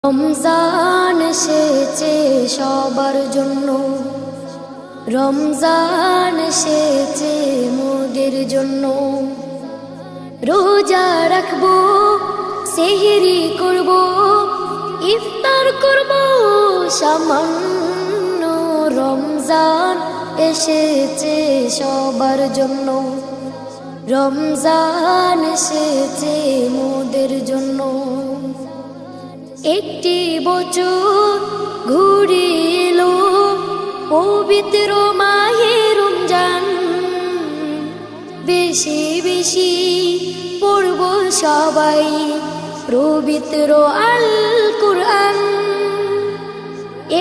রমজান এসেছে সবার জন্য, রমজান এসেছে মোদের জন্য। রোজা রাখবো, সেহরি করব, ইফতার করব সামান্য। রমজান এসেছে সবার জন্য, রমজান এসেছে মোদের জন্য। একটি বছর ঘুরে এলো, পবিত্র মাহে রমজান। বেশি বেশি পড়ব সবাই পবিত্র আল কুরআন।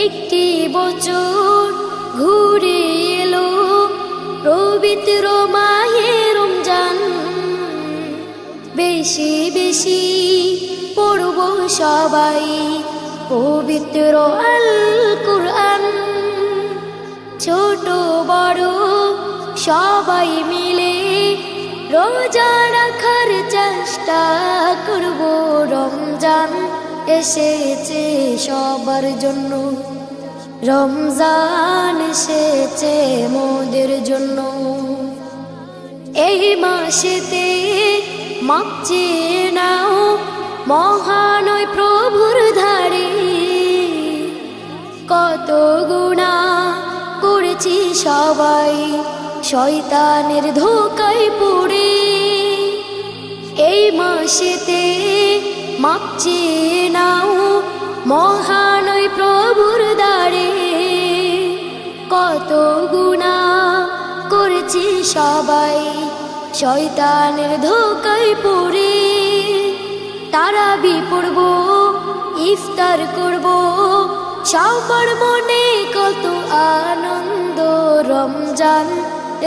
একটি বছর ঘুরে এলো, পবিত্র মাহে রমজান। বেশি বেশি পড়ব সবাই পবিত্র আল কুরআন। ছোট বড় সবাই মিলে রোজা রাখার চেষ্টা করব। রমজান এসেছে সবার জন্য, রমজান এসেছে মোদের জন্য। এই মাসেতে মাপ চেয়ে নাও মহানয় প্রভুর ধারে। কত গুনাহ করেছি সবাই শয়তানের ধোঁকায় পড়ে। এই মাসেতে মাপ চেয়ে নাও মহানয় প্রভুর দ্বারে। কত গুনাহ করেছি সবাই শয়তানের ধোঁকায় পড়ে। তারাবি পড়ব, ইফতার করব, সবার মনে কত আনন্দ। রমজান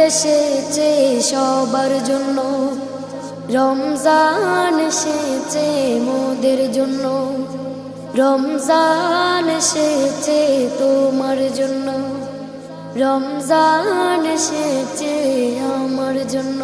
এসেছে সবার জন্য, রমজান এসেছে মোদের জন্য। রমজান এসেছে তোমার জন্য, রমজান এসেছে আমার জন্য।